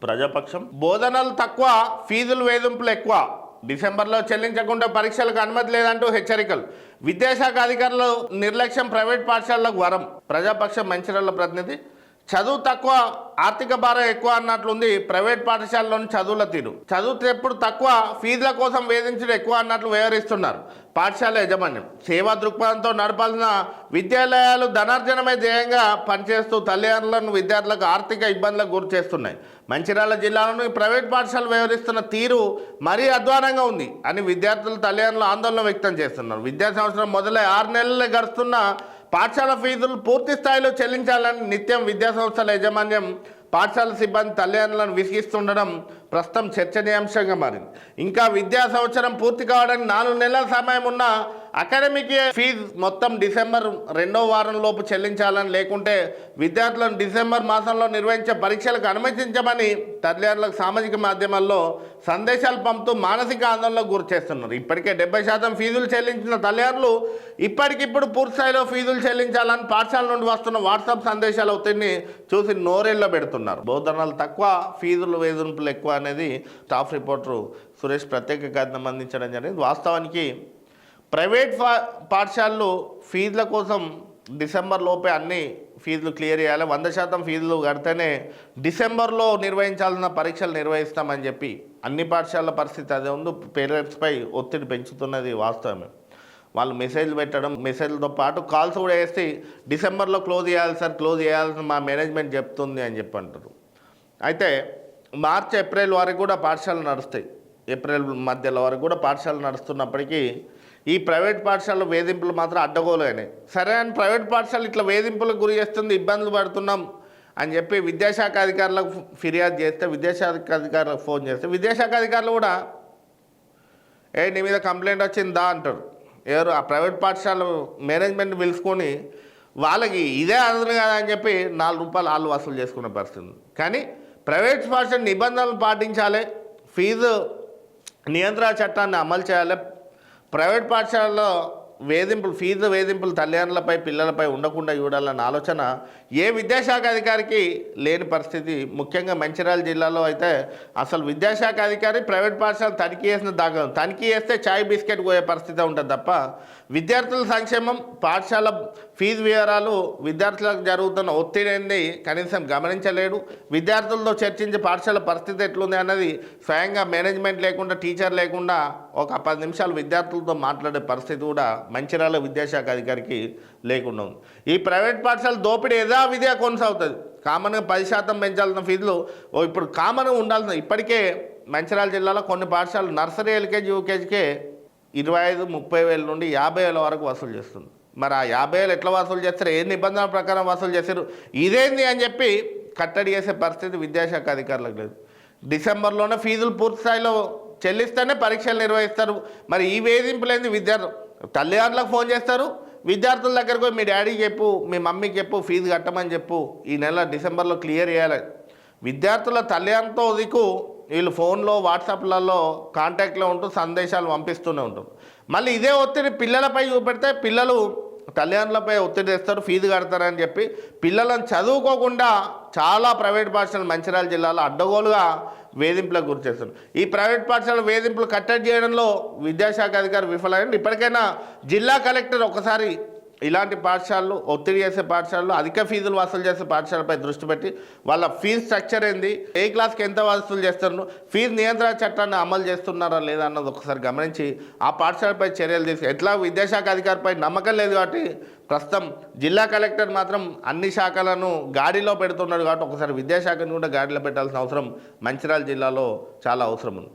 ప్రజాపక్షం బోధనలు తక్కువ, ఫీజులు వేధింపులు ఎక్కువ, డిసెంబర్లో చెల్లించకుండా పరీక్షలకు అనుమతి లేదంటూ హెచ్చరికలు, విద్యాశాఖ అధికారులు నిర్లక్ష్యం ప్రైవేట్ పాఠశాలలకు వరం. ప్రజాపక్షం మంచిర్యాల ప్రతినిధి. చదువు తక్కువ, ఆర్థిక భారం ఎక్కువ అన్నట్లుంది ప్రైవేట్ పాఠశాలలోని చదువుల తీరు. చదువు ఎప్పుడు తక్కువ, ఫీజుల కోసం వేధించడం ఎక్కువ అన్నట్లు వ్యవహరిస్తున్నారు పాఠశాల యాజమాన్యం. సేవా దృక్పథంతో నడపాల్సిన విద్యాలయాలు ధనార్జనమే ధ్యేయంగా పనిచేస్తూ తల్లిదండ్రులను, విద్యార్థులకు ఆర్థిక ఇబ్బందులకు గురి చేస్తున్నాయి. మంచిర్యాల జిల్లాలోని ప్రైవేట్ పాఠశాలలు వ్యవహరిస్తున్న తీరు మరీ అధ్వానంగా ఉంది అని విద్యార్థులు, తల్లిదండ్రులు ఆందోళన వ్యక్తం చేస్తున్నారు. విద్యా సంవత్సరం మొదలై 6 నెలలే గడుస్తున్న పాఠశాల ఫీజులు పూర్తి స్థాయిలో చెల్లించాలని నిత్యం విద్యాసంస్థల యాజమాన్యం, పాఠశాల సిబ్బంది తల్లిదండ్రులను విసిగిస్తుండడం ప్రస్తుతం చర్చనీయాంశంగా మారింది. ఇంకా విద్యా సంవత్సరం పూర్తి కావడానికి 4 నెలల సమయం ఉన్న అకాడమిక్ ఫీజు మొత్తం డిసెంబర్ 2వ వారం లోపు చెల్లించాలని, లేకుంటే విద్యార్థులను డిసెంబర్ మాసంలో నిర్వహించే పరీక్షలకు అనుమతించమని తల్లిదండ్రులకు సామాజిక మాధ్యమాల్లో సందేశాలు పంపుతూ మానసిక ఆందోళనకు గురి చేస్తున్నారు. ఇప్పటికే 70% ఫీజులు చెల్లించిన తల్లిదండ్రులు ఇప్పటికిప్పుడు పూర్తిస్థాయిలో ఫీజులు చెల్లించాలని పాఠశాల నుండి వస్తున్న వాట్సాప్ సందేశాల ఒత్తిడిని చూసి నోరెళ్ళ పెడుతున్నారు. బోధనలు తక్కువ, ఫీజులు వేధింపులు ఎక్కువ అనేది స్టాఫ్ రిపోర్టరు సురేష్ ప్రత్యేక కథనం అందించడం జరిగింది. వాస్తవానికి ప్రైవేట్ పాఠశాలలు ఫీజుల కోసం డిసెంబర్ లోపే అన్ని ఫీజులు క్లియర్ చేయాలి, 100% ఫీజులు కడితేనే డిసెంబర్లో నిర్వహించాల్సిన పరీక్షలు నిర్వహిస్తామని చెప్పి అన్ని పాఠశాలల పరిస్థితి అదే ఉంది. పేరెంట్స్పై ఒత్తిడి పెంచుతున్నది వాస్తవమే. వాళ్ళు మెసేజ్లు పెట్టడం, మెసేజ్లతో పాటు కాల్స్ కూడా వేసి డిసెంబర్లో క్లోజ్ చేయాలి సార్, క్లోజ్ చేయాల్సిన మా మేనేజ్మెంట్ చెప్తుంది అని చెప్పి అంటారు. అయితే మార్చి, ఏప్రిల్ వరకు కూడా పాఠశాలలు నడుస్తాయి. ఏప్రిల్ మధ్యలో వరకు కూడా పాఠశాలలు నడుస్తున్నప్పటికీ ఈ ప్రైవేట్ పాఠశాల వేధింపులు మాత్రం అడ్డగోలైనాయి. సరే అని ప్రైవేట్ పాఠశాల ఇట్లా వేధింపులకు గురి చేస్తుంది, ఇబ్బందులు పడుతున్నాం అని చెప్పి విద్యాశాఖ అధికారులకు ఫిర్యాదు చేస్తే, విద్యాశాఖ అధికారులకు ఫోన్ చేస్తే విద్యాశాఖ అధికారులు కూడా నీ మీద కంప్లైంట్ వచ్చిందా అంటారు. ఎవరు ఆ ప్రైవేట్ పాఠశాల మేనేజ్మెంట్ పిలుచుకొని వాళ్ళకి ఇదే అదను కదా అని చెప్పి ₹4 వాళ్ళు వసూలు చేసుకునే పరిస్థితి. కానీ ప్రైవేట్ పాఠశాల నిబంధనలు పాటించాలి, ఫీజు నియంత్రణ చట్టాన్ని అమలు చేయాలి, ప్రైవేట్ పాఠశాలలో ఫీజు వేధింపులు తల్లిదండ్రులపై, పిల్లలపై ఉండకుండా చూడాలన్న ఆలోచన ఏ విద్యాశాఖ అధికారికి లేని పరిస్థితి. ముఖ్యంగా మంచిర్యాల జిల్లాలో అయితే అసలు విద్యాశాఖ అధికారి ప్రైవేట్ పాఠశాల తనిఖీ చేసిన దాకా, తనిఖీ చేస్తే చాయ్ బిస్కెట్ పోయే పరిస్థితి ఉంటుంది తప్ప విద్యార్థుల సంక్షేమం, పాఠశాల ఫీజు వివరాలు, విద్యార్థులకు జరుగుతున్న ఒత్తిడి ఏంది కనీసం గమనించలేడు. విద్యార్థులతో చర్చించే పాఠశాల పరిస్థితి ఎట్లుంది అన్నది స్వయంగా మేనేజ్మెంట్ లేకుండా, టీచర్ లేకుండా ఒక 10 నిమిషాలు విద్యార్థులతో మాట్లాడే పరిస్థితి కూడా మంచిర్యాల విద్యాశాఖ అధికారికి లేకుండా ఉంది. ఈ ప్రైవేట్ పాఠశాల దోపిడీ యథావిధిగా కొనసాగుతుంది. కామన్గా 10% పెంచాల్సిన ఫీజులు ఇప్పుడు కామన్గా ఉండాల్సిన, ఇప్పటికే మంచిర్యాల జిల్లాలో కొన్ని పాఠశాలలు నర్సరీ, ఎల్కేజీ, యూకేజీకే 25-30 వేల నుండి 50 వేల వరకు వసూలు చేస్తుంది. మరి ఆ 50 వేలు ఎట్లా వసూలు చేస్తారు, ఏ నిబంధనల ప్రకారం వసూలు చేస్తారు, ఇదేంది అని చెప్పి కట్టడి చేసే పరిస్థితి విద్యాశాఖ అధికారులకు లేదు. డిసెంబర్లోనే ఫీజులు పూర్తి స్థాయిలో చెల్లిస్తేనే పరీక్షలు నిర్వహిస్తారు. మరి ఈ వేధింపులేంది? తల్లిదండ్రులకు ఫోన్ చేస్తారు, విద్యార్థుల దగ్గరకు పోయి మీ డాడీకి చెప్పు, మీ మమ్మీకి చెప్పు, ఫీజు కట్టమని చెప్పు, ఈ నెల డిసెంబర్లో క్లియర్ చేయాలి. విద్యార్థుల తల్లిదండ్రులతో దిక్కు వీళ్ళు ఫోన్లో, వాట్సాప్లలో కాంటాక్ట్లో ఉంటూ సందేశాలు పంపిస్తూనే ఉంటారు. మళ్ళీ ఇదే ఒత్తిడి పిల్లలపై చూపెడితే పిల్లలు తల్లిదండ్రులపై ఒత్తిడి తెస్తారు, ఫీజు కడతారని చెప్పి పిల్లలను చదువుకోకుండా చాలా ప్రైవేట్ పాఠశాలలు మంచిర్యాల జిల్లాలో అడ్డగోలుగా వేధింపులకు గురి చేస్తున్నారు. ఈ ప్రైవేట్ పాఠశాల వేధింపులు కట్టడి చేయడంలో విద్యాశాఖ అధికారి విఫలమైంది. ఇప్పటికైనా జిల్లా కలెక్టర్ ఒకసారి ఇలాంటి పాఠశాలలు, ఒత్తిడి చేసే పాఠశాలలు, అధిక ఫీజులు వసూలు చేసే పాఠశాలపై దృష్టి పెట్టి వాళ్ళ ఫీజు స్ట్రక్చర్ ఏంది, ఏ క్లాస్కి ఎంత వసూలు చేస్తున్నారు, ఫీజు నియంత్రణ చట్టాన్ని అమలు చేస్తున్నారా లేదా అన్నది ఒకసారి గమనించి ఆ పాఠశాలపై చర్యలు తీసుకు, ఎట్లా విద్యాశాఖ అధికారిపై నమ్మకం లేదు కాబట్టి ప్రస్తుతం జిల్లా కలెక్టర్ మాత్రం అన్ని శాఖలను గాడిలో పెడుతున్నాడు కాబట్టి ఒకసారి విద్యాశాఖను కూడా గాడిలో పెట్టాల్సిన అవసరం మంచిర్యాల జిల్లాలో చాలా అవసరం ఉంది.